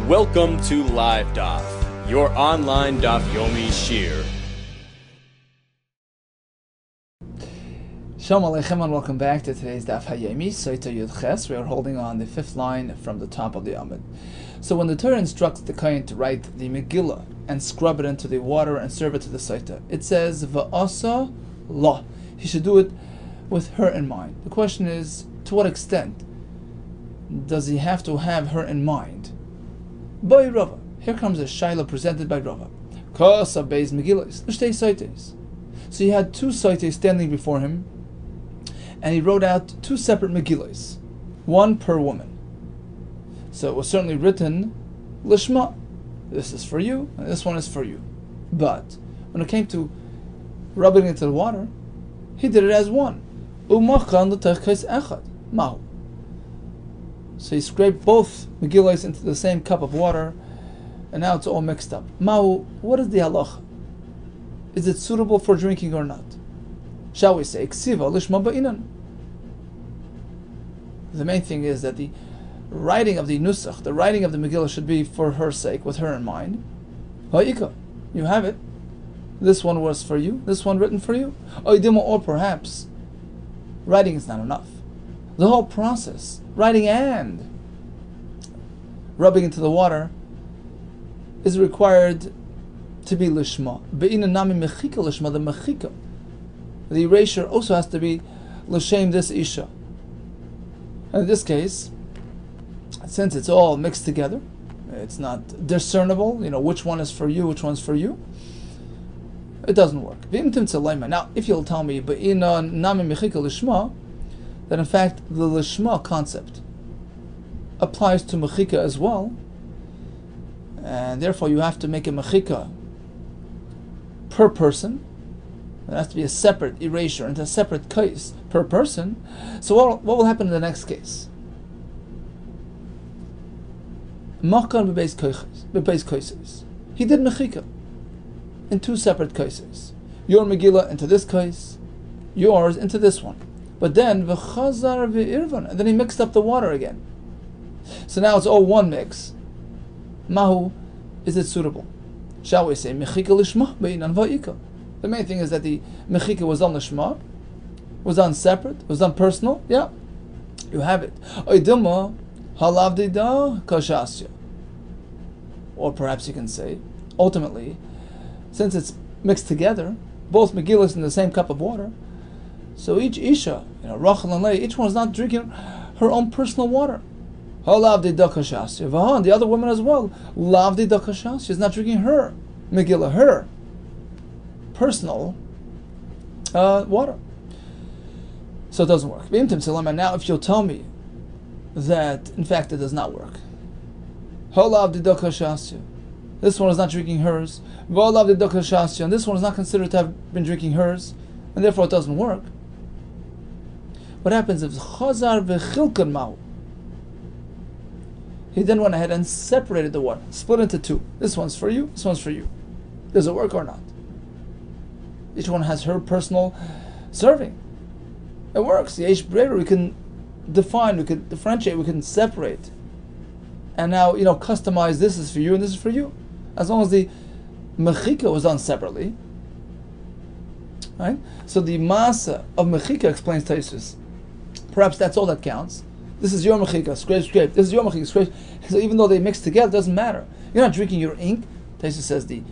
Welcome to Live Daf, your online Daf Yomi Shir. Shalom Aleichem and welcome back to today's Daf Hayomi, SOTAH Yud Ches. We are holding on the fifth line from the top of the Amud. So when the Torah instructs the Kohen to write the Megillah and scrub it into the water and serve it to the SOTAH, it says Va'asa la. He should do it with her in mind. The question is, to what extent does he have to have her in mind? Boy Rava. Here comes a Shaila presented by Rava. Kasa beis Megillas, l'shtei SOTAHs. So he had two SOTAHs standing before him, and he wrote out two separate Megillas, one per woman. So it was certainly written, Lishma, this is for you, and this one is for you. But when it came to rubbing it into the water, he did it as one. Mahu. So he scraped both Megillas into the same cup of water, and now it's all mixed up. Mahu, what is the halacha? Is it suitable for drinking or not? Shall we say, Ksiva lishma ba'inan? The main thing is that the writing of the nusach, the writing of the Megillah should be for her sake, with her in mind. Ha'ika, you have it. This one was for you, this one written for you. Or perhaps, writing is not enough. The whole process, writing and rubbing into the water, is required to be lishma. Be'inan nami mechika lishma, the mechika. The erasure also has to be l'shem this isha. And in this case, since it's all mixed together, it's not discernible, which one is for you, which one's for you, it doesn't work. Now, if you'll tell me, that in fact the lishma concept applies to mechika as well, and therefore you have to make a mechika per person. There has to be a separate erasure and a separate case per person. So what will happen in the next case? He did mechika in two separate cases. Your Megillah into this case, yours into this one. But then v'chazar v'irvan, and then he mixed up the water again. So now it's all one mix. Mahu, is it suitable? Shall we say mechika lishma be'inan va'ika? The main thing is that the mechika was on lishma, was done separate, was done personal. Yeah, you have it. Or perhaps you can say, ultimately, since it's mixed together, both Megillas in the same cup of water, so each Isha, Rachel and Leah, each one is not drinking her own personal water. And the other woman as well, she's not drinking her Megillah, her personal water. So it doesn't work. Now, if you'll tell me that, in fact, it does not work. This one is not drinking hers, and this one is not considered to have been drinking hers, and therefore it doesn't work. What happens if chazar v'chilkan ma'u? He then went ahead and separated the water, split into two. This one's for you, this one's for you. Does it work or not? Each one has her personal serving. It works. The Yesh Breira, we can define, we can differentiate, we can separate. And now, customize, this is for you and this is for you. As long as the mechika was done separately. Right? So the masa of mechika, explains Taisus, perhaps that's all that counts. This is your mechika, scrape. This is your mechika, scrape. So even though they mix together, it doesn't matter. You're not drinking your ink. Taisus says the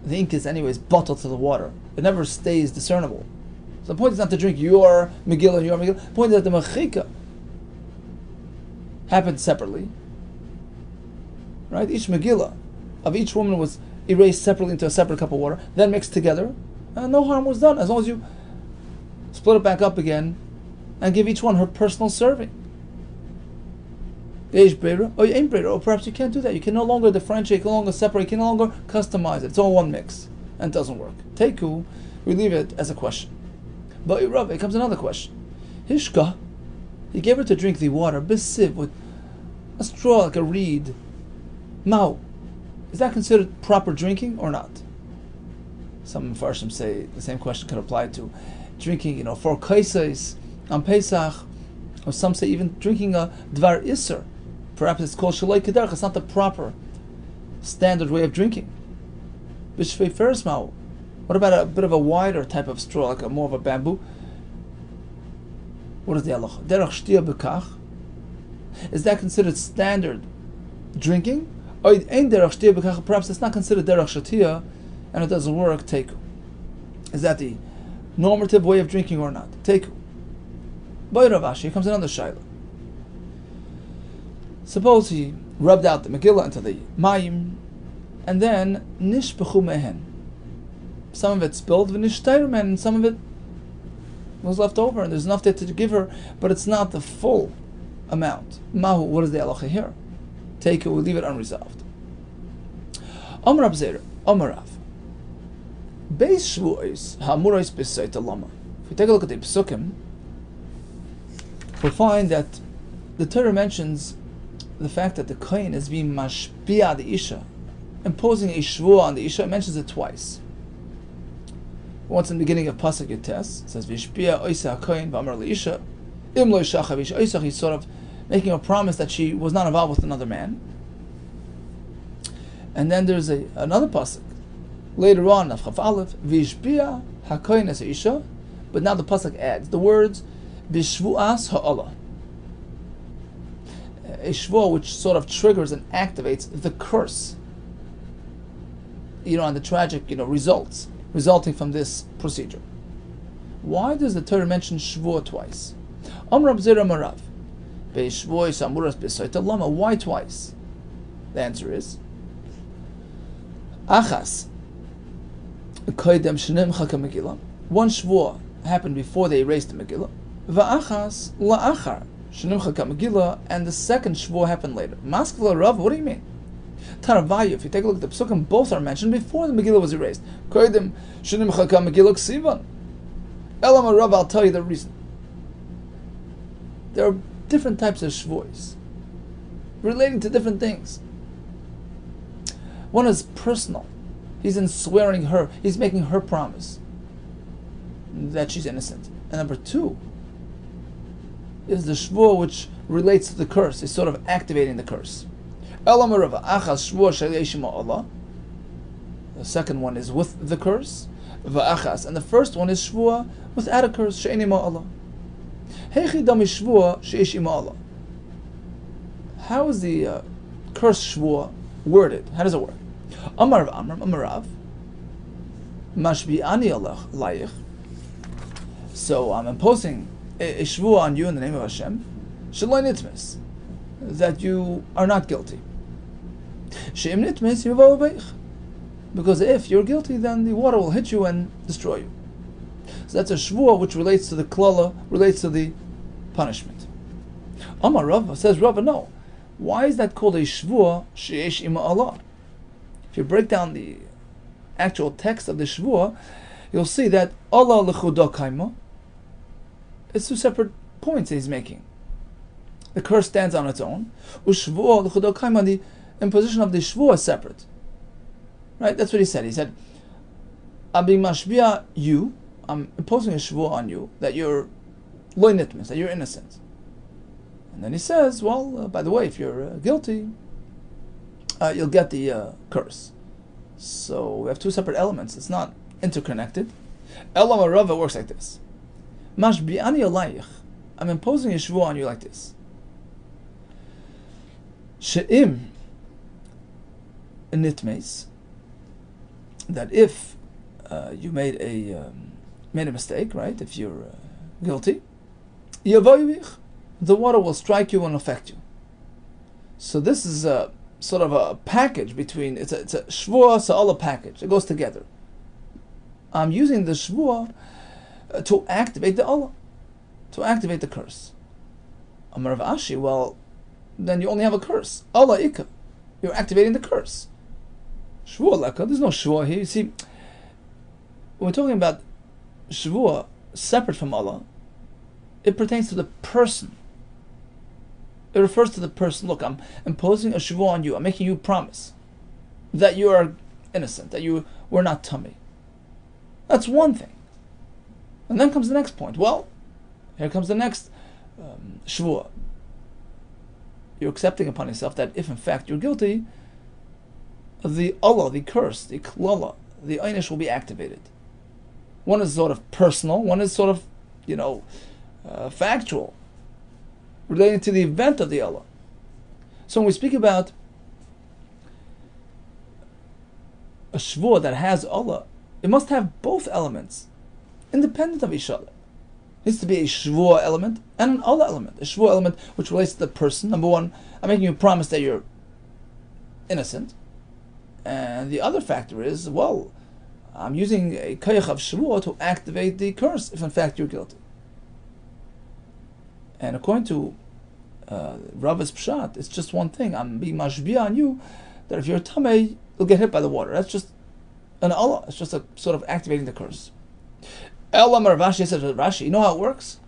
ink is anyways bottled to the water. It never stays discernible. So the point is not to drink your Megillah and your Megillah. The point is that the mechika happened separately. Right? Each Megillah of each woman was erased separately into a separate cup of water, then mixed together, and no harm was done, as long as you split it back up again and give each one her personal serving. Or perhaps you can't do that. You can no longer differentiate, you can no longer separate, you can no longer customize it. It's all one mix, and it doesn't work. Teiku, we leave it as a question. But it comes another question. Hishka, he gave her to drink the water, besiv, with a straw like a reed. Mao, is that considered proper drinking or not? Some Mepharshim say the same question could apply to drinking, for kaisais on Pesach, or some say even drinking a dvar iser Perhaps it's called shaloi kederach. It's not the proper standard way of drinking. B'shvei fersmau. What about a bit of a wider type of straw, like more of a bamboo? What is the halacha? Derech shtia bekach. Is that considered standard drinking? Or perhaps it's not considered derech shatia, and it doesn't work. Teku. Is that the normative way of drinking or not? Teku. By Rav Ashi, here comes another shayla. Suppose he rubbed out the Megillah into the mayim, and then nishbechu mehen. Some of it spilled, v'nishtayru mehen, and some of it was left over, and there's enough there to give her, but it's not the full amount. Mahu, what is the halacha here? Take it, we leave it unresolved. Amar Rav Zera, Amar Rav. Beis shvuos ha'amuros b'sotah lama. If we take a look at the Pesukim, we'll find that the Torah mentions the fact that the kohen is being mashpia the isha, imposing a shvuah on the isha. It mentions it twice. Once in the beginning of Pasuk Yotes, it says v'shpia oisa kohen v'amar leisha im lo yishachav ish oisa. He's sort of making a promise that she was not involved with another man. And then there's another pasuk later on, Chaf Aleph, v'shpia hakohen es isha, but now the pasuk adds the words b'shvuas ha'ala, a shvuah which sort of triggers and activates the curse. On the tragic, results resulting from this procedure. Why does the Torah mention shvuah twice? Amar Rav Zera Marav. Why twice? The answer is Achas. One shvuah happened before they erased the Megillah. Va'achas la'achar shenimcha Megillah, and the second shvuah happened later. Maskevla Rav, what do you mean? Taravayu, if you take a look at the Pesukim, both are mentioned before the Megillah was erased. Koidim shenimcha Megillah ksivan. Elam Rav, I'll tell you the reason. There are different types of shvuos relating to different things. One is personal. He's swearing her. He's making her promise that she's innocent. And number two is the shvuah which relates to the curse. It's sort of activating the curse. The second one is with the curse. And the first one is shvuah without a curse. How is the curse shvuah worded? How does it work? Amar Amarav Mashbi'ani Allah Layich. So I'm imposing a shvuah on you in the name of Hashem, Shaloi Nitmes, that you are not guilty. She'im Nitmes Yivau Beich. Because if you're guilty, then the water will hit you and destroy you. So that's a shvuah which relates to the klala, relates to the punishment. Amar Rav, says Rav, no. Why is that called a shvuah she'esh ima Allah? If you break down the actual text of the shvuah, you'll see that Allah l'chudo kaima. It's two separate points that he's making. The curse stands on its own. U'shvuah l'chudo kaima, the imposition of the shvuah is separate. Right? That's what he said. He said, I'm being mashbiah you, I'm imposing a shvuah on you that you're loy nitmis, that you're innocent. And then he says, well, by the way, if you're guilty, you'll get the curse. So we have two separate elements. It's not interconnected. Elam Rava works like this. Mashbi'ani alayich. I'm imposing a shvuah on you like this. She'im nitmes. That if you made a mistake, right? If you're guilty, the water will strike you and affect you. So this is a sort of a package between, it's a shvuah sa'ala package. It goes together. I'm using the shvuah to activate the Allah, to activate the curse. Amar Rav Ashi, well, then you only have a curse. Allah ikka. You're activating the curse. Shvuah leka, there's no shvuah here. You see, when we're talking about shvuah separate from Allah, it pertains to the person. It refers to the person. Look, I'm imposing a shvuah on you. I'm making you promise that you are innocent, that you were not tummy. That's one thing. And then comes the next point. Well, here comes the next shvuah. you're accepting upon yourself that if in fact you're guilty, the Allah, the curse, the klala, the einish will be activated. One is sort of personal, one is sort of, factual, relating to the event of the Allah. So when we speak about a shvua that has Allah, it must have both elements, independent of each other. It needs to be a shvua element and an Allah element. A shvua element which relates to the person. Number one, I'm making you a promise that you're innocent. And the other factor is, well, I'm using a koyach of shvua to activate the curse if in fact you're guilty. And according to Rav's Pshat, it's just one thing. I'm being mashbiya on you that if you're tamei, you'll get hit by the water. That's just an Allah. It's just a sort of activating the curse. Elam Rashi says, Rashi, you know how it works?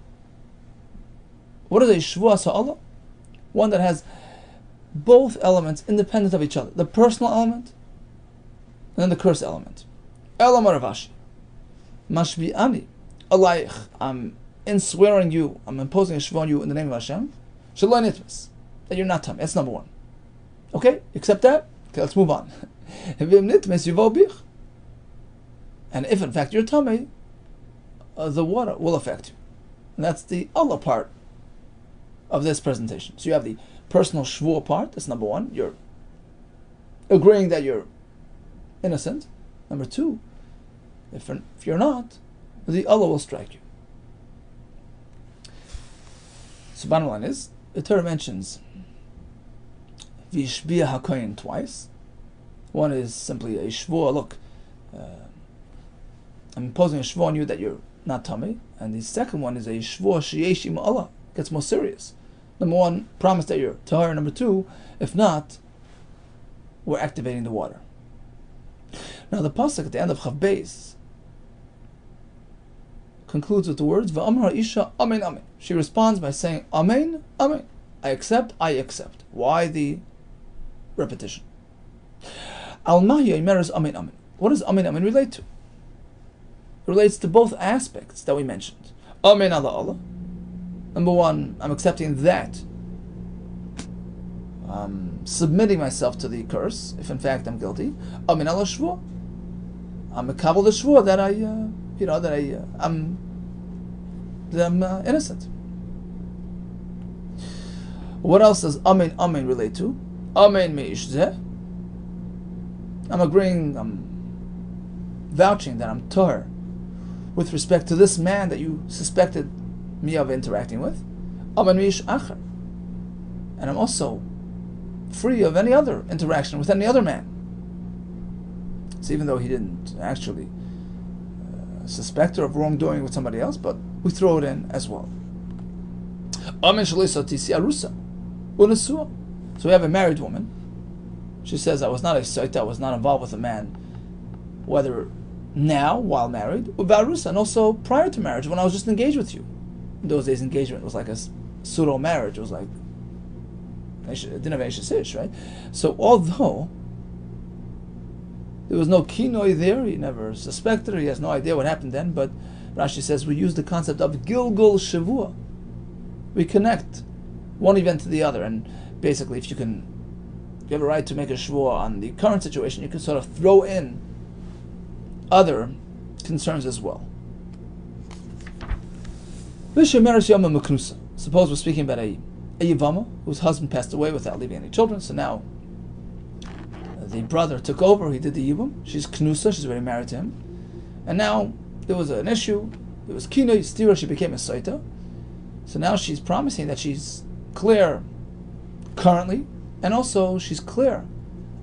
What is a shvua sa'Allah? One that has both elements independent of each other. The personal element and then the curse element. Elam Rashi. Mashbi'ani. Alayich. I'm swearing you, I'm imposing a shvua on you in the name of Hashem. Shalai nitmas. That you're not tamei. That's number one. Okay? Accept that? Okay, let's move on. And if in fact you're tamei, the water will affect you. And that's the Allah part of this presentation. So you have the personal shvua part, that's number one. You're agreeing that you're innocent. Number two, if you're not, the Allah will strike you. So bottom line is, the Torah mentions Vishbiya HaKoyin twice. One is simply a shvua, look, I'm imposing a shvua on you that you're not tamei. And the second one is a shvua sheyesh im Allah. It gets more serious. Number one, promise that you're tahar. Number two, if not, we're activating the water. Now the pasuk at the end of Chav Beis concludes with the words V'amra isha amen amen. She responds by saying amen amen. I accept, I accept. Why the repetition? Al mahya imeres amen amen. What does amen amen relate to? It relates to both aspects that we mentioned. Amen ala Allah. Number one, I'm accepting that. Submitting myself to the curse, if in fact I'm guilty. Amen ala shvua. I'm a kabbalah shvua that I'm innocent. What else does amen amen relate to? Amen meish zeh. I'm agreeing, I'm vouching that I'm tahar with respect to this man that you suspected me of interacting with. Amen meish acher. And I'm also free of any other interaction with any other man. So even though he didn't actually suspect her of wrongdoing with somebody else, but we throw it in as well. Amen shalei sotisi arusa unasua. So we have a married woman. She says, I was not a SOTAH, I was not involved with a man, whether now, while married, uvarusa, and also prior to marriage, when I was just engaged with you. In those days, engagement was like a pseudo marriage. It was like din of Eish, right? So although there was no kinoi there, he never suspected her, he has no idea what happened then, but Rashi says we use the concept of Gilgul Shavua. We connect one event to the other, and basically if you have a right to make a shvua on the current situation, you can sort of throw in other concerns as well. Suppose we're speaking about a Yavama whose husband passed away without leaving any children, so now the brother took over, he did the Yivam. She's Knusa, she's already married to him. And now there was an issue, there was Kino Yistira, she became a SOTAH. So now she's promising that she's clear currently, and also she's clear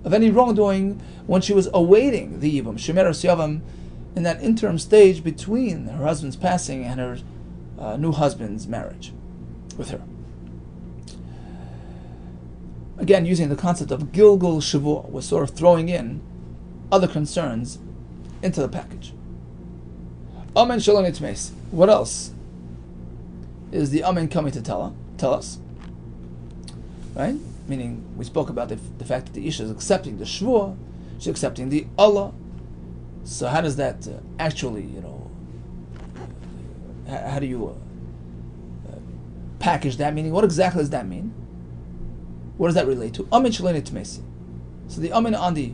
of any wrongdoing when she was awaiting the Yivam, Shemer Yavam, in that interim stage between her husband's passing and her new husband's marriage with her. Again, using the concept of Gilgul Shavua, we're sort of throwing in other concerns into the package. Amen Shalom Itmeis. What else is the Amen coming to tell us? Right? Meaning, we spoke about the fact that the Isha is accepting the Shvua, she's accepting the Allah. So how does that actually, how do you package that? Meaning, what exactly does that mean? What does that relate to? Amin Shalei Nitmesi. So the Amin on the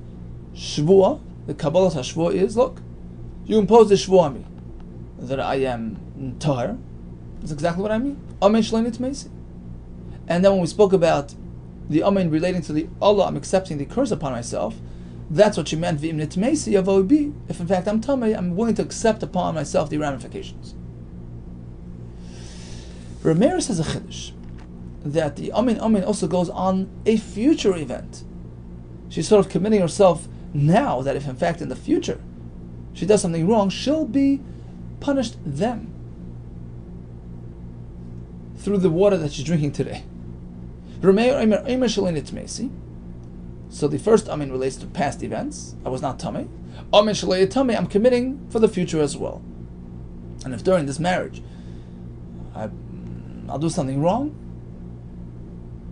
Shvuah, the Kabbalah HaShvuah is, look, you impose the Shvuah on me, that I am Tahir. That's exactly what I mean. Amin Shalei Nitmesi. And then when we spoke about the Amin relating to the Allah, I'm accepting the curse upon myself, that's what she meant, V'im Nitmesi Yavo Bi. If in fact I'm Tamei, I'm willing to accept upon myself the ramifications. Rameir says a chiddush that the Amin also goes on a future event. She's sort of committing herself now that if in fact in the future she does something wrong, she'll be punished then through the water that she's drinking today. So the first Amin relates to past events. I was not Tamei. Amin Shalei Tamei, I'm committing for the future as well. And if during this marriage I'll do something wrong,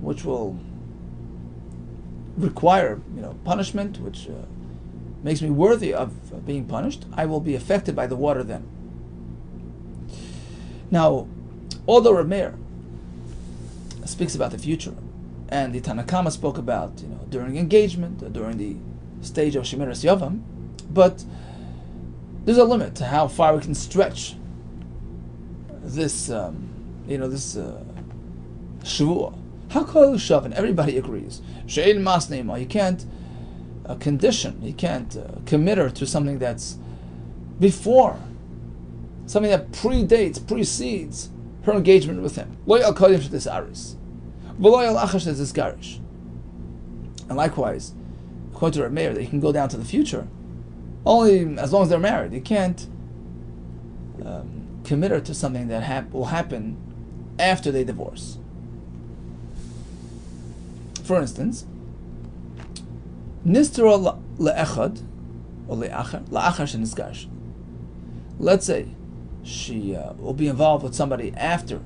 which will require, punishment, which makes me worthy of being punished, I will be affected by the water then. Now, although Rameir speaks about the future, and the Tanakama spoke about, during engagement, during the stage of Shemiras Yavam, but there's a limit to how far we can stretch this, this Shavuot. Hakol Shavin, everybody agrees. She'ein Masneima, you can't condition, you can't commit her to something that's before, something that precedes her engagement with him. Lo yal kodim she'tis aris, v'lo yal achar she'tis garish. And likewise, according to Rameir, they can go down to the future, only as long as they're married. You can't commit her to something that will happen after they divorce. For instance, Nistara le'echad or le'achar she'nisgash. Let's say she will be involved with somebody after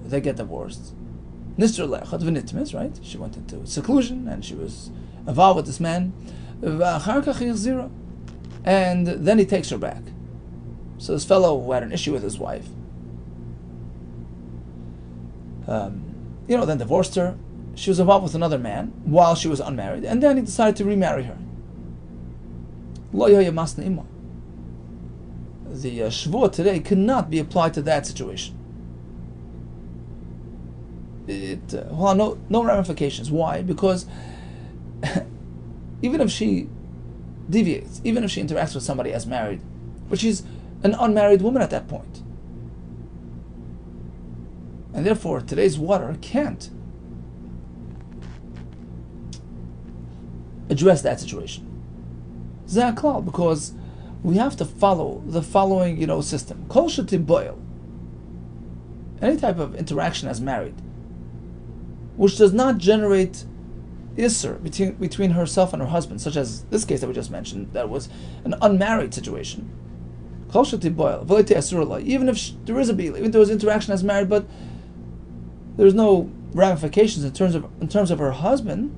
they get divorced. Nistara le'echad v'nitmis, right? She went into seclusion and she was involved with this man. And then he takes her back. So this fellow who had an issue with his wife, then divorced her. She was involved with another man while she was unmarried, and then he decided to remarry her. The Shavuot today cannot be applied to that situation. No ramifications. Why? Because even if she deviates, even if she interacts with somebody as married, but she's an unmarried woman at that point, and therefore today's water can't address that situation. Zaklal, because we have to follow the following, system. KosherTube boil. Any type of interaction as married, which does not generate isser between herself and her husband, such as this case that we just mentioned, that was an unmarried situation. KosherTube boil. Even if there is a beil, even if there was interaction as married, but there's no ramifications in terms of her husband,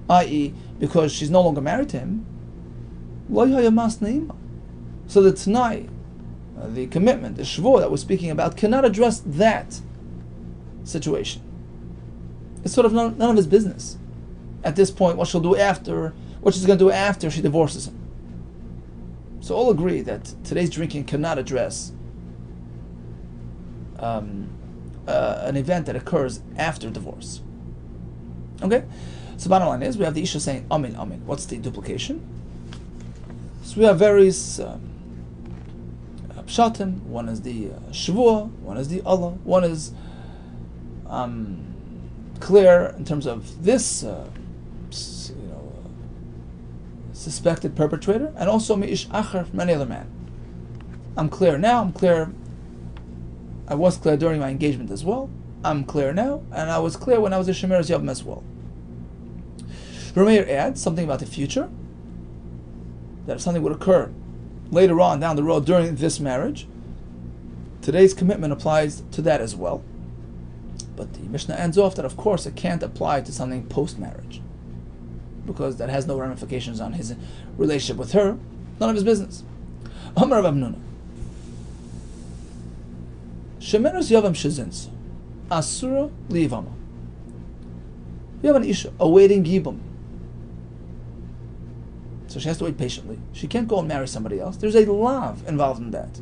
i.e., because she's no longer married to him. So the Tanai, the commitment, the Shavuot that we're speaking about, cannot address that situation. It's sort of none of his business at this point what she's going to do after she divorces him. So all agree that today's drinking cannot address an event that occurs after divorce. Okay? So bottom line is, we have the Isha saying, Amin, Amin. What's the duplication? So we have various pshatim. One is the Shavuot, one is the Allah, one is clear in terms of this suspected perpetrator, and also Mi'ish Achar from any other man. I'm clear now, I'm clear. I was clear during my engagement as well. I'm clear now, and I was clear when I was a Shemiras Yavam as well. Rameir adds something about the future, that if something would occur later on down the road during this marriage, today's commitment applies to that as well. But the Mishnah ends off that of course it can't apply to something post-marriage, because that has no ramifications on his relationship with her, none of his business. Amar Rav Hamnuna, Shemiras Yavam shezins, Asura liivama. We have an Isha awaiting Yibum. So she has to wait patiently. She can't go and marry somebody else. There's a lav involved in that.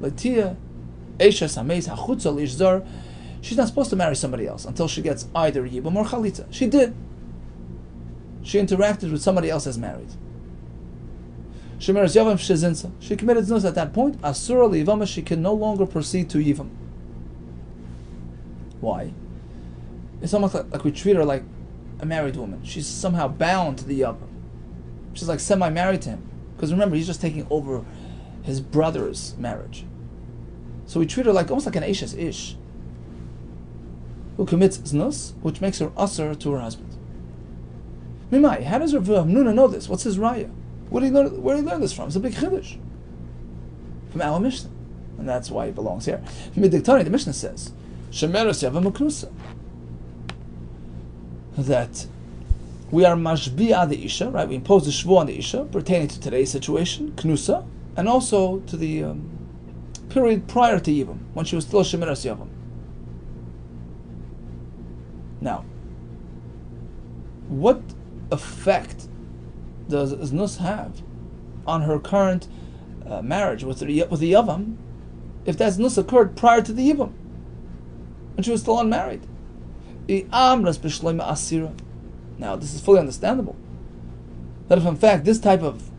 Latia, Esha Sameis, Hachutza Lishzar. She's not supposed to marry somebody else until she gets either Yibum or Chalitza. She did. She interacted with somebody else as married. Shemeres Yavam Shezinsa. She committed znus at that point. Asura Liyivama, she can no longer proceed to Yivam. Why? It's almost like we treat her like a married woman. She's somehow bound to the Yavam. She's like semi-married to him. Because remember, he's just taking over his brother's marriage. So we treat her like almost like an Eishes Ish, who commits znus, which makes her usher to her husband. Mimai, how does Rabbi Yehuda know this? What's his raya? Where did he learn this from? It's a big chiddush. From our Mishnah. And that's why it belongs here. Midiktani, the Mishnah says, Shemeres Yavam Knusa. That we are mashbi'ah the Isha, right? We impose the shvu on the Isha pertaining to today's situation, Knusa, and also to the period prior to Yivam, when she was still Shemeres Yavam. Now, what effect does znus have on her current marriage with the Yavam if that znus occurred prior to the Yivam, when she was still unmarried? Now, this is fully understandable. That if in fact this type of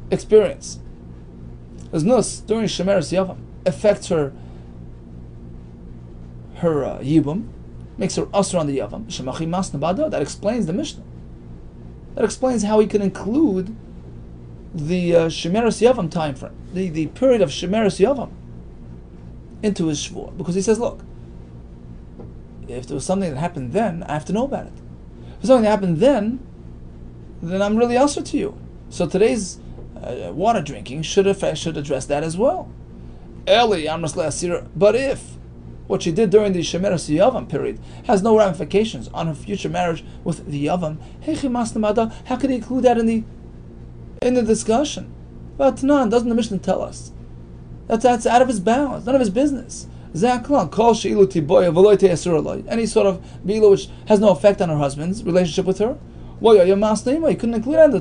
experience, znus during Shemeres Yavam, affects her Yibum, makes her usher on the Yavam, that explains the Mishnah. That explains how he can include the Shemeres Yavam time frame, the period of Shemeres Yavam, into his Shvuah. Because he says, look, if there was something that happened then, I have to know about it. If there's something that happened then I'm really usher to you. So today's water drinking should address that as well. But if what she did during the Shemeres Yavam period has no ramifications on her future marriage with the Yavam, how could he include that in the discussion? But none, doesn't the Mishnah tell us? That's out of his bounds, none of his business. Any sort of bila which has no effect on her husband's relationship with her, he couldn't include that in the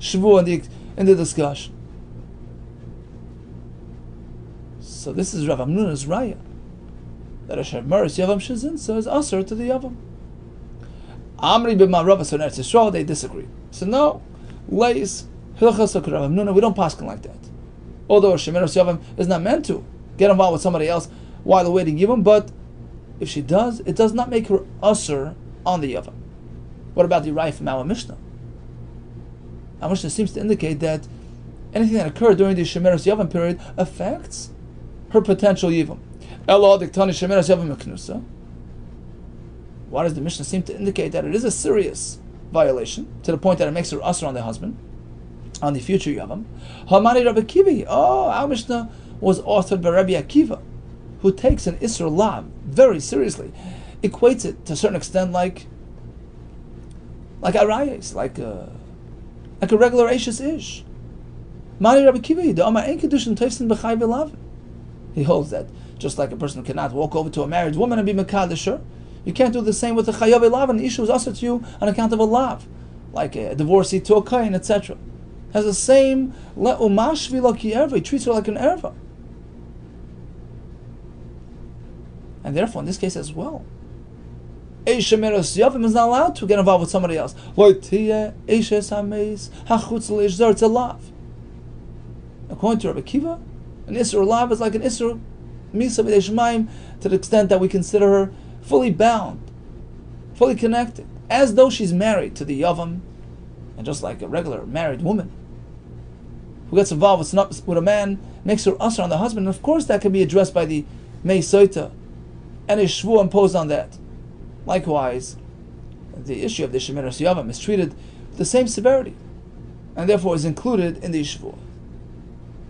Shavuah in the discussion. So this is Rav Amnuna's raya, that a Shemeres Yavam Shezin, so is usher to the Yavam. Amri b'ma Rava, so in Eretz Yisrael they disagree. So no, Leis Hilchas Rav Amnuna, we don't paskin like that. Although a Shemeres Yavam is not meant to get involved with somebody else while awaiting Yavam, but if she does, it does not make her usher on the Yavam. What about the raya from our Mishnah? Our Mishnah seems to indicate that anything that occurred during the Shemeres Yavam period affects her potential Yavam. Why does the Mishnah seem to indicate that it is a serious violation to the point that it makes her usher on the husband, on the future Yavam? Our Mishnah was authored by Rabbi Akiva, who takes an Isser Lav very seriously, equates it to a certain extent like Arayes, like a regular Eishes Ish. He holds that just like a person cannot walk over to a married woman and be Mekadesher, you can't do the same with a Chayav Lav, and the issue is also to you on account of a Lav, like a divorcee to a Kain, etc. Has the same Le'umashvi Laki Erva, he treats her like an Erva. And therefore, in this case as well, Shemeres Yavam is not allowed to get involved with somebody else. It's a Lav. According to Rabbi Kiva, an Isser Lav is like an Isser Misa B'dei Shemaim, to the extent that we consider her fully bound, fully connected, as though she's married to the Yavam, and just like a regular married woman who gets involved with a man, makes her usher on the husband, and of course that can be addressed by the Mei SOTAH and a shvu imposed on that. Likewise, the issue of the Shemeres Yavam is treated with the same severity, and therefore is included in the shvu.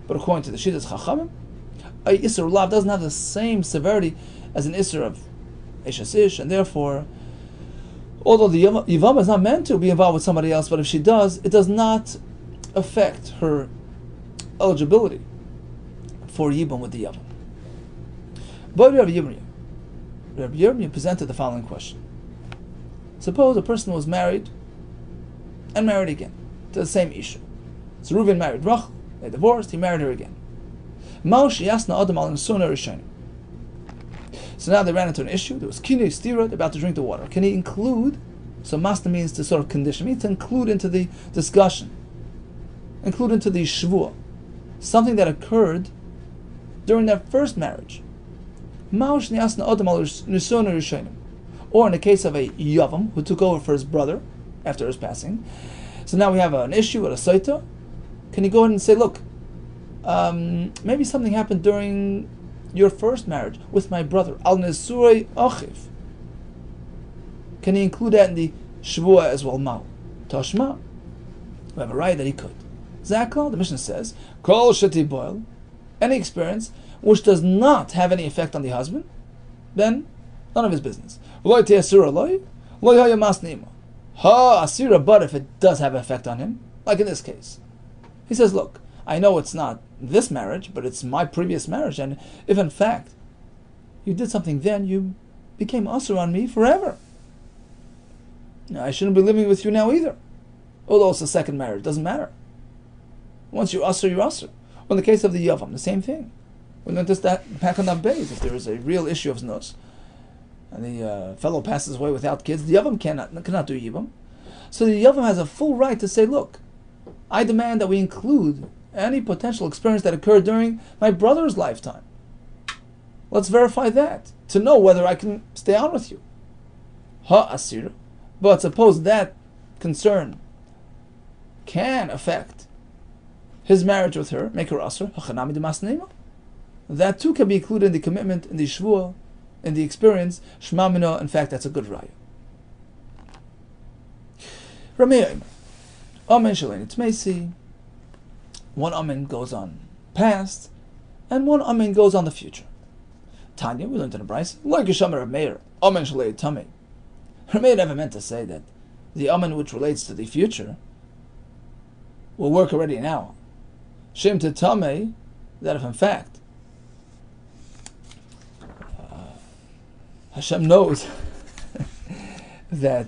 But according to the Shittas Chachamim, a Isser Lav doesn't have the same severity as an Isser of Eishes Ish, and therefore, although the Yavam is not meant to be involved with somebody else, but if she does, it does not affect her eligibility for Yibum with the Yavam. But Rabbi Yirmiyah presented the following question. Suppose a person was married and married again to the same Isha. So Reuven married Rachel, they divorced, he married her again. So now they ran into an issue. There was kinei stira, they're about to drink the water. Can he include? So masna means to sort of condition, means to include into the discussion, include into the shvuah, something that occurred during their first marriage. Or in the case of a yavam who took over for his brother after his passing. So now we have an issue at a SOTAH. Can you go ahead and say, look, maybe something happened during your first marriage with my brother. Al nesurei achiv. Can he include that in the shvuah as well? Mao tashma. We have a right that he could. Zakal, the Mishnah says, kol sheti boil. Any experience which does not have any effect on the husband, then none of his business. Lo te'asura loy, lo haya masnima. Ha asira, but if it does have an effect on him, like in this case, he says, look, I know it's not this marriage, but it's my previous marriage, and if in fact you did something then, you became usher on me forever. Now, I shouldn't be living with you now either. Although it's a second marriage, doesn't matter. Once you're usher, you're usher. Well, in the case of the yavam, the same thing. We learned this back on that base. If there is a real issue of znus, and the fellow passes away without kids, the yavam cannot do yivam. So the yavam has a full right to say, look, I demand that we include any potential experience that occurred during my brother's lifetime. Let's verify that, to know whether I can stay on with you. Ha asira. But suppose that concern can affect his marriage with her, make her asr, that too can be included in the commitment, in the shvuah, in the experience. Shema mino, in fact, that's a good raya. Rameh, amen shaleni tmeisi. One amen goes on past, and one amen goes on the future. Tanya, we learned in a brayso, like Yishamer of Meir, amen shalei tamei. Rameh never meant to say that the amen which relates to the future will work already now. Shem to tamei, that if in fact Hashem knows that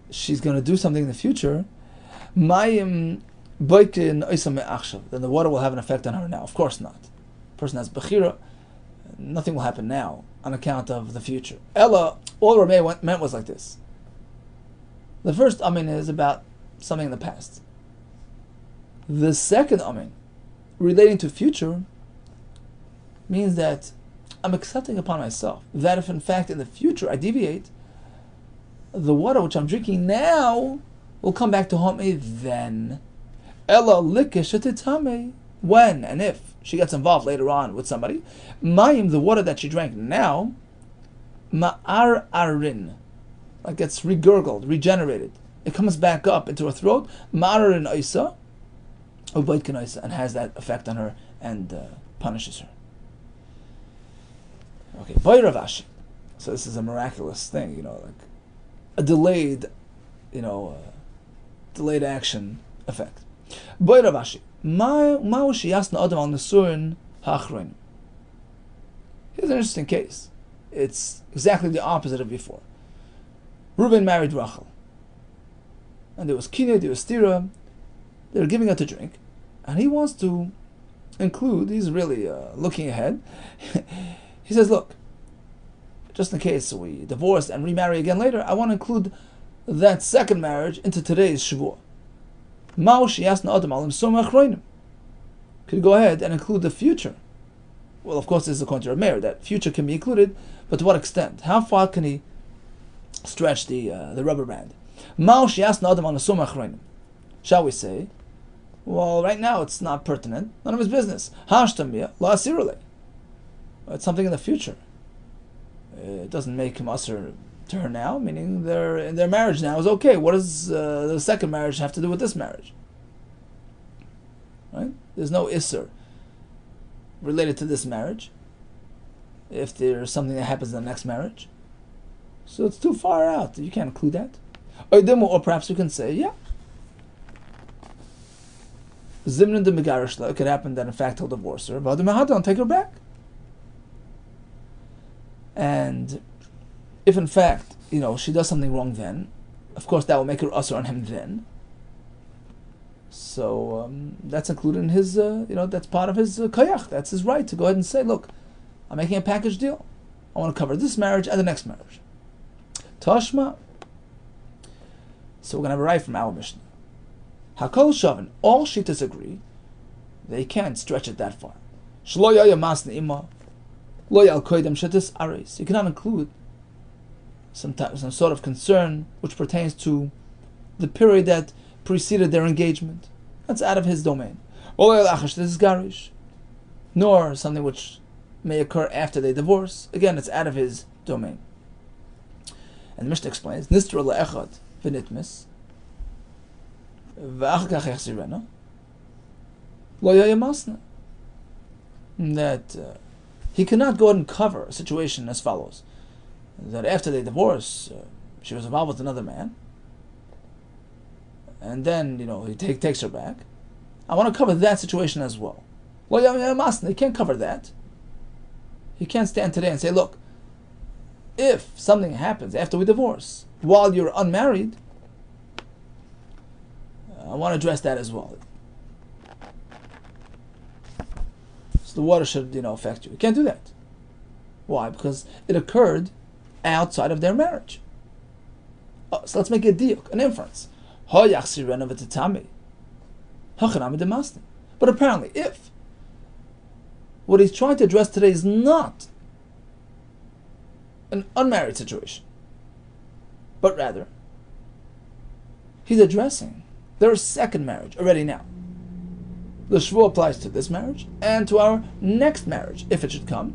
she's going to do something in the future, then the water will have an effect on her now. Of course not. The person has bechira, nothing will happen now on account of the future. Ella, all Rameh meant was like this. The first amen is about something in the past. The second amen, relating to future, means that I'm accepting upon myself that if in fact in the future I deviate, the water which I'm drinking now will come back to haunt me then. Ella likeshetitame. When and if she gets involved later on with somebody, mayim, the water that she drank now, ma'ar arin, like gets regurgled, regenerated. It comes back up into her throat, ma'ar arin oisa, ubaytkin oisa, and has that effect on her and punishes her. Okay, Boy Rav Ashi. So this is a miraculous thing, like a delayed action effect. Boy Rav Ashi. Here's an interesting case. It's exactly the opposite of before. Reuben married Rachel, and there was kinei, there was stira. They were giving her to drink, and he wants to include. He's really looking ahead. He says, "Look, just in case we divorce and remarry again later, I want to include that second marriage into today's shvuah." Could go ahead and include the future. Well, of course, this is according to Rameir, that future can be included, but to what extent? How far can he stretch the rubber band? Shall we say, well, right now it's not pertinent, none of his business. It's something in the future. It doesn't make him usher to her now, meaning their marriage now is okay. What does the second marriage have to do with this marriage? Right? There's no isser related to this marriage if there's something that happens in the next marriage. So it's too far out. You can't include that. Or perhaps we can say, yeah, Zimrin de Megarishla, it could happen that in fact he'll divorce her, but don't take her back. And if in fact, she does something wrong then, of course that will make her asur on him then. So that's included in his, that's part of his koyach. That's his right to go ahead and say, look, I'm making a package deal. I want to cover this marriage and the next marriage. Tashma. So we're going to have a right from our Mishnah. Hakol Shavin, all Shittas agree, they can't stretch it that far. Shlo yaya masna ima, lo yal koidem Shittas ares. You cannot include some sort of concern which pertains to the period that preceded their engagement. That's out of his domain. Lo yal achash Shittas garish, nor something which may occur after they divorce. Again, it's out of his domain. And the Mishnah explains, Nistra le'echad v'nitmis v'achar kach yachzirena lo yaya masna. That he cannot go ahead and cover a situation as follows. That after they divorce, she was involved with another man, and then, he takes her back. I want to cover that situation as well. Lo yaya masna, he can't cover that. He can't stand today and say, look, if something happens after we divorce, while you're unmarried, I want to address that as well. So the water should, affect you. You can't do that. Why? Because it occurred outside of their marriage. So let's make a deal, an inference. But apparently, if what he's trying to address today is not an unmarried situation, but rather he's addressing their second marriage already now. The shvuah applies to this marriage and to our next marriage, if it should come.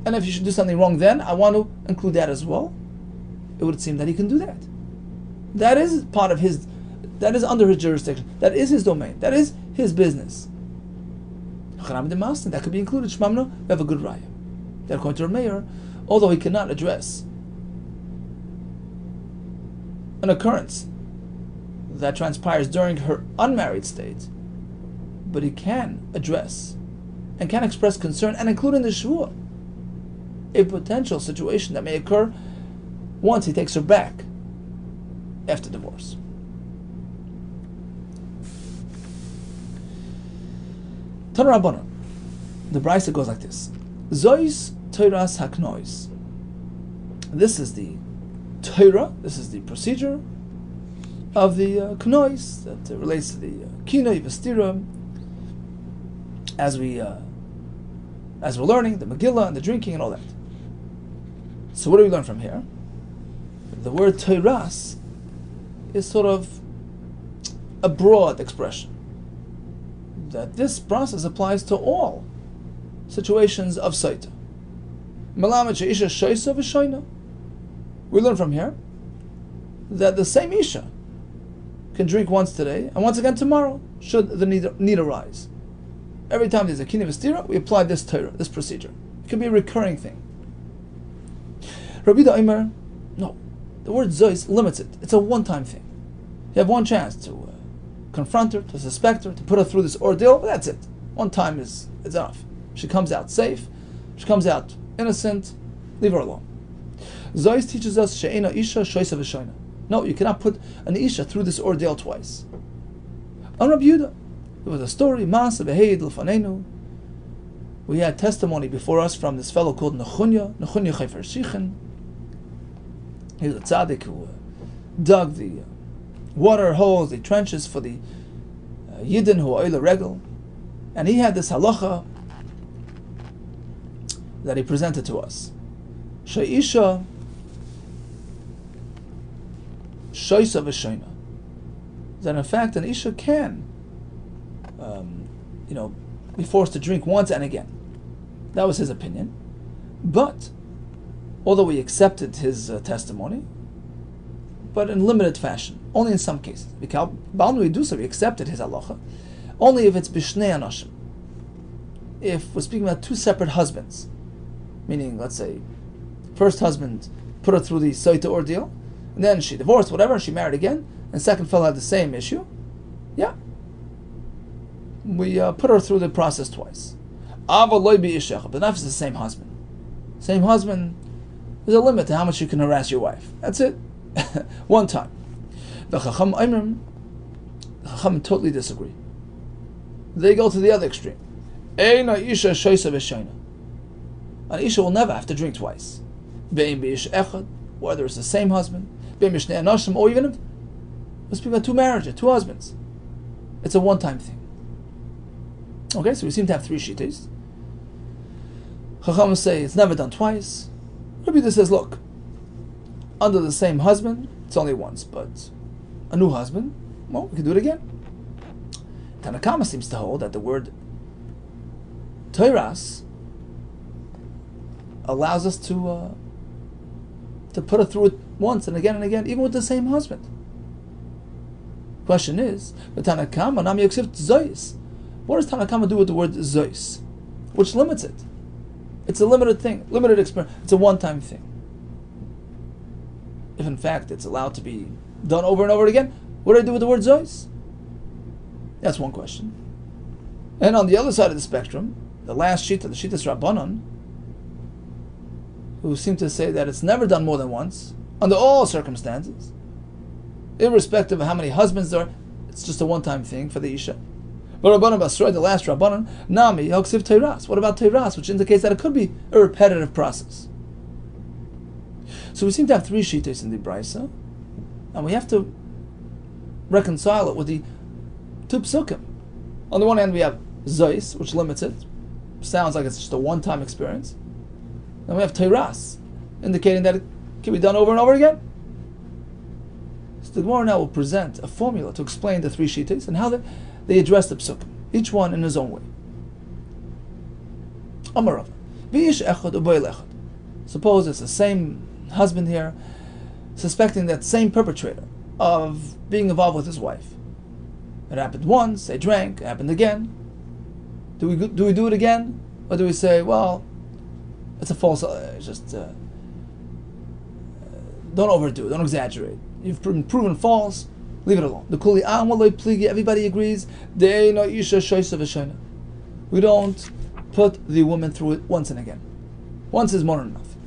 And if you should do something wrong then, I want to include that as well. It would seem that he can do that. That is part of his, that is under his jurisdiction. That is his domain. That is his business. That could be included. Shmamno, we have a good raya. That according to our mayor, although he cannot address an occurrence that transpires during her unmarried state, but he can address and can express concern and include in the shvuah a potential situation that may occur once he takes her back after divorce. Tan Rabbanan, the Brisa goes like this: Zois Toiras Haknois. This is the Torah, this is the procedure of the Knois that relates to the Kinoi Vestira, as we're learning the Megillah and the drinking and all that. So what do we learn from here? The word Toiras is sort of a broad expression, that this process applies to all situations of SOTAH. We learn from here that the same Isha can drink once today and once again tomorrow, should the need arise. Every time there's a kinei v'stira, we apply this Torah, this procedure. It can be a recurring thing. Rabbi Yehuda Omer, no, the word zois limits it. It's a one-time thing. You have one chance to confront her, to suspect her, to put her through this ordeal, but that's it. One time is enough. She comes out safe, she comes out innocent, leave her alone. Zois teaches us she'ena isha shoisa v'shoina. No, you cannot put an isha through this ordeal twice. On Rabbi Yehuda, there was a story, Ma'aseh v'heid l'fanenu. We had testimony before us from this fellow called Nechunya Chayfer Shichen. He was a tzaddik who dug the water holes, the trenches for the Yidden who are oile regel, and he had this halacha that he presented to us. She'isha shoisa v'shoina. That in fact an isha can, be forced to drink once and again. That was his opinion. But although we accepted his testimony, but in limited fashion, only in some cases. We accepted his halacha, only if it's bishnei anashim. If we're speaking about two separate husbands, meaning, let's say, first husband put her through the SOTAH ordeal, and then she divorced, whatever, she married again, and second fellow had the same issue, yeah, we put her through the process twice. But not if it's the same husband. Same husband, There's a limit to how much you can harass your wife. That's it. One time. The Chacham totally disagree. They go to the other extreme. An Isha will never have to drink twice. Whether it's the same husband, or even if we speak about two marriages, two husbands. It's a one-time thing. Okay, so we seem to have three shittas. Chacham say it's never done twice. Rabbi Yehuda says, look, under the same husband, it's only once, but a new husband, well, we can do it again. Tanakama seems to hold that the word Teiras allows us to put it through it once and again, even with the same husband. Question is, but Tanakama nam yaksiv zois. What does Tanakama do with the word zois, which limits it? It's a limited thing, limited experience. It's a one-time thing. If in fact it's allowed to be done over and over again, what do I do with the word zois? That's one question. And on the other side of the spectrum, the last shita, the Shitas Rabbanon, who seem to say that it's never done more than once, under all circumstances, irrespective of how many husbands there are, it's just a one-time thing for the Isha. But Rabbanan Basroi, the last Rabbanan, Nami, Yoksiv Teiras. What about Teiras, which indicates that it could be a repetitive process? So we seem to have three shitas in the Brisa, and we have to reconcile it with the two psukim. On the one hand, we have Zois, which limits it. Sounds like it's just a one-time experience. Then we have Teiras, indicating that it can be done over and over again. So the Gemara now will present a formula to explain the three shitas and how they address the psukim, each one in his own way. Amarav, v'ish echad u'boil echad. Suppose it's the same husband here, suspecting that same perpetrator of being involved with his wife. It happened once, they drank, it happened again. Do we do it again? Or do we say, well, it's a false, don't overdo it, don't exaggerate. You've been proven false, leave it alone. The kuli amaloi pligi, everybody agrees, we don't put the woman through it once and again. Once is more than enough.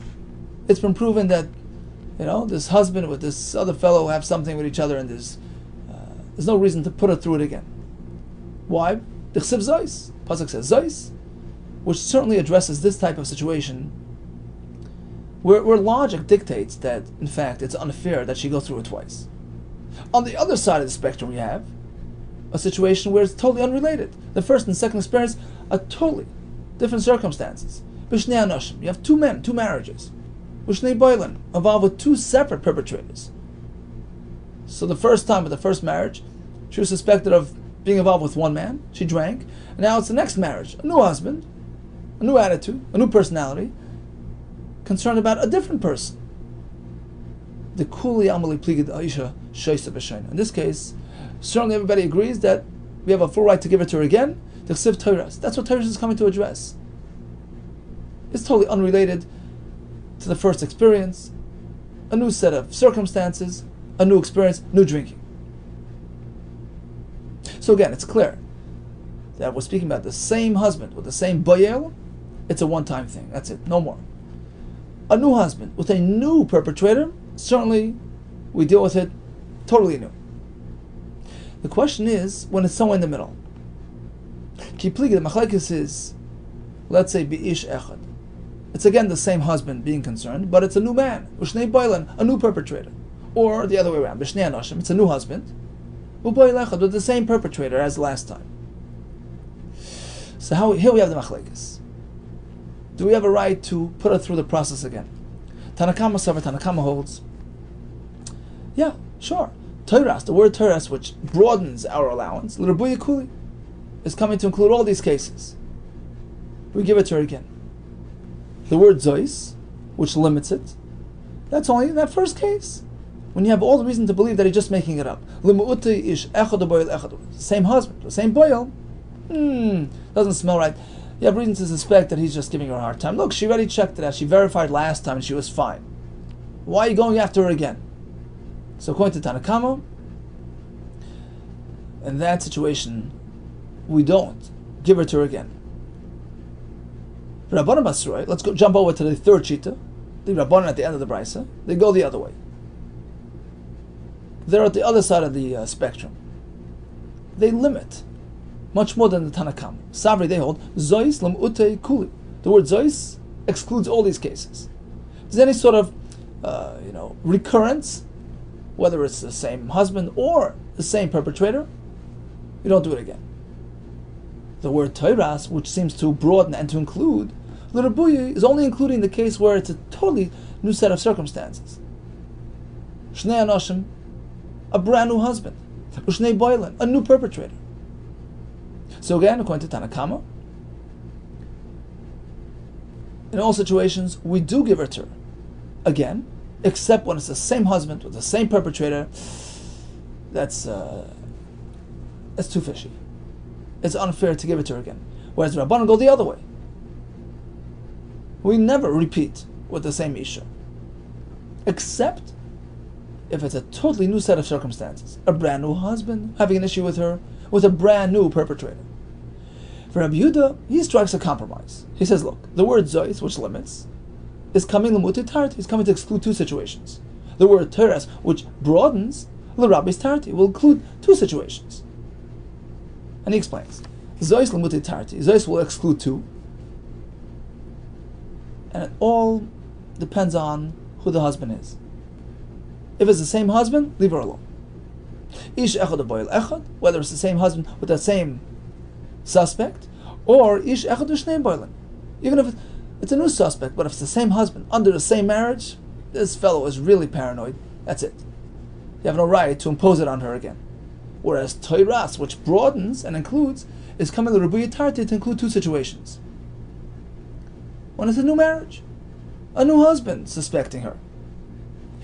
It's been proven that, this husband with this other fellow have something with each other, and there's no reason to put her through it again. Why? The chsiv zois. Pasuk says zois, which certainly addresses this type of situation, where logic dictates that, in fact, it's unfair that she goes through it twice. On the other side of the spectrum, we have a situation where it's totally unrelated. The first and second experience are totally different circumstances. B'shnei anoshim, you have two men, two marriages. B'shnei boilen, involved with two separate perpetrators. So the first time with the first marriage, she was suspected of being involved with one man, she drank, and now it's the next marriage, a new husband, a new attitude, a new personality, concerned about a different person. The kuli amali pligid aisha shoysa b'shayna. In this case, certainly everybody agrees that we have a full right to give it to her again. The chsiv Teiras. That's what Teiras is coming to address. It's totally unrelated to the first experience, a new set of circumstances, a new experience, new drinking. So again, it's clear that we're speaking about the same husband with the same boyel. It's a one-time thing. That's it. No more. A new husband with a new perpetrator, certainly we deal with it totally new. The question is when it's somewhere in the middle. The machlekes is, let's say, bi'ish echad. It's again the same husband being concerned, but it's a new man, ushnei boilen, a new perpetrator. Or the other way around, b'shnei anoshim, it's a new husband, u'boil echad, with the same perpetrator as last time. So here we have the machlekes. Do we have a right to put her through the process again? Tanakama holds, yeah, sure. Teiras, the word Teiras, which broadens our allowance, l'rabuya kuli, is coming to include all these cases. We give it to her again. The word zois, which limits it, that's only in that first case, when you have all the reason to believe that he's just making it up. Same husband, the same boil, doesn't smell right. You have reason to suspect that he's just giving her a hard time. Look, she already checked it out. She verified last time and she was fine. Why are you going after her again? So according to Tanakama, in that situation, we don't give her to her again. Rabbanan Basroi, let's jump over to the third shita. the Rabbanan at the end of the Brisa, they go the other way. They're at the other side of the spectrum. They limit much more than the Tanakam. Sabri, they hold Zois lam utei kuli. The word Zois excludes all these cases. If there's any sort of recurrence, whether it's the same husband or the same perpetrator, you don't do it again. The word Toiras, which seems to broaden and to include, L'Rabuyi is only including the case where it's a totally new set of circumstances. Shnei Anoshim, a brand new husband. Ushnei Boilan, a new perpetrator. So again, according to Tanakama, in all situations, we do give her to again, except when it's the same husband with the same perpetrator. That's too fishy. It's unfair to give it to her again. Whereas the Rabbanan go the other way. We never repeat with the same Isha, except if it's a totally new set of circumstances. A brand new husband having an issue with her, with a brand new perpetrator. For Rabbi Yehuda, he strikes a compromise. He says, look, the word Zois, which limits, is coming l'mutei tarti. He's coming to exclude two situations. The word Teres, which broadens, l'rabbi's tarti, will include two situations. And he explains, Zois l'mutei tarti. Zois will exclude two. And it all depends on who the husband is. If it's the same husband, leave her alone. Ish echad boil echad, whether it's the same husband with the same suspect, or ish echad ushnei boilen. Even if it's a new suspect, but if it's the same husband under the same marriage, this fellow is really paranoid. That's it. You have no right to impose it on her again. Whereas Toiras, which broadens and includes, is coming to Rabbi Yehuda to include two situations. When it's a new marriage, a new husband suspecting her.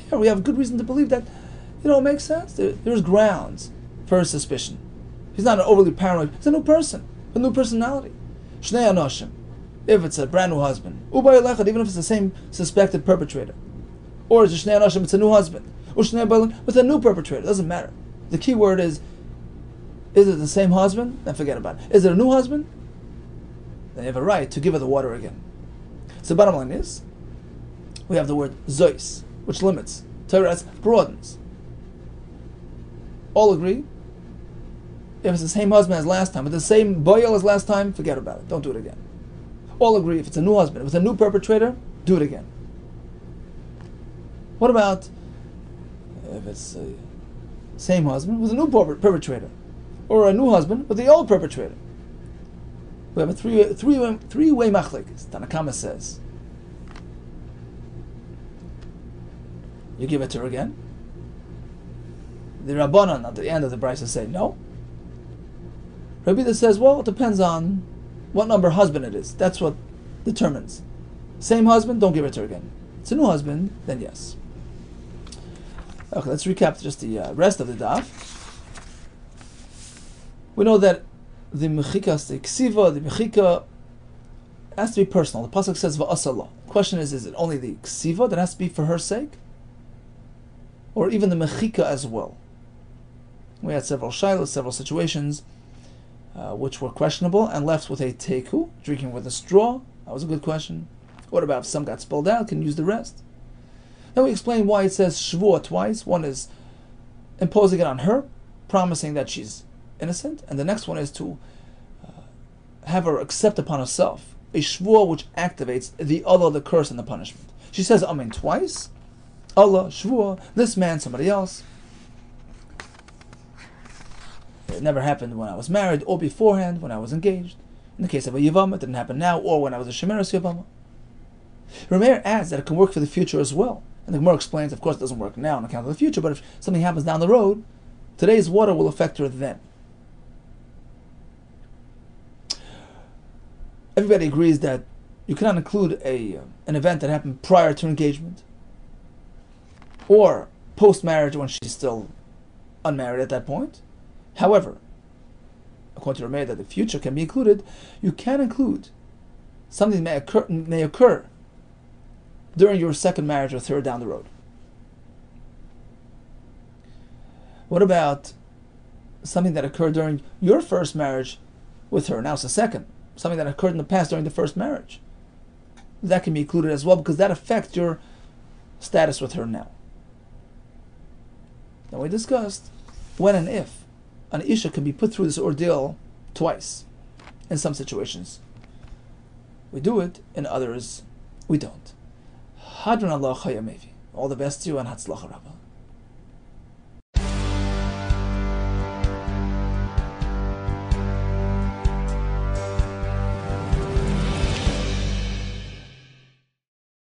Here we have good reason to believe that, it makes sense. There's grounds for her suspicion. He's not an overly paranoid. He's a new person, a new personality. Shnei Anoshim, if it's a brand new husband. Ubay Lechad, even if it's the same suspected perpetrator. Or it's a Shnei Anoshim, it's a new husband. Ushnei Balan, it's a new perpetrator. It doesn't matter. The key word is it the same husband? Then forget about it. Is it a new husband? Then you have a right to give her the water again. So the bottom line is, we have the word Zois, which limits. Teres broadens. All agree? If it's the same husband as last time, with the same boil as last time, forget about it. Don't do it again. All agree, if it's a new husband, if it's a new perpetrator, do it again. What about if it's the same husband with a new perpetrator, or a new husband with the old perpetrator? We have a three-way machlekes. Tanakama says, you give it to her again. The Rabbanan at the end of the Brisa say no. Rabbi Yehuda says, well, it depends on what number husband it is. That's what determines. Same husband, don't give it to her again. It's a new husband, then yes. Okay, let's recap just the rest of the daf. We know that the mechikas, the ksiva, the mechika has to be personal. The pasuk says va'asallah. The question is it only the ksiva that has to be for her sake, or even the mechika as well? We had several shilas, several situations which were questionable, and left with a teku, drinking with a straw. That was a good question. What about if some got spilled out? Can use the rest. Then we explain why it says shvuah twice. One is imposing it on her, promising that she's innocent, and the next one is to have her accept upon herself a shvuah which activates the Allah, the curse, and the punishment. She says amen twice. Allah, shvuah, this man, somebody else. It never happened when I was married or beforehand when I was engaged. In the case of a Yavama, it didn't happen now or when I was a Shemeres Yavama. Rameir adds that it can work for the future as well. And the Gemara explains, of course, it doesn't work now on account of the future, but if something happens down the road, today's water will affect her then. Everybody agrees that you cannot include an event that happened prior to engagement or post-marriage when she's still unmarried at that point. However, according to Rameir, that the future can be included. You can include something that may occur during your second marriage or third down the road. What about something that occurred during your first marriage with her? Now it's the second. Something that occurred in the past during the first marriage. That can be included as well because that affects your status with her now. Now we discussed when and if an Isha can be put through this ordeal twice. In some situations we do it, in others we don't. Hadran Allah Chayamevi. All the best to you and Hatzlacha Rabbah.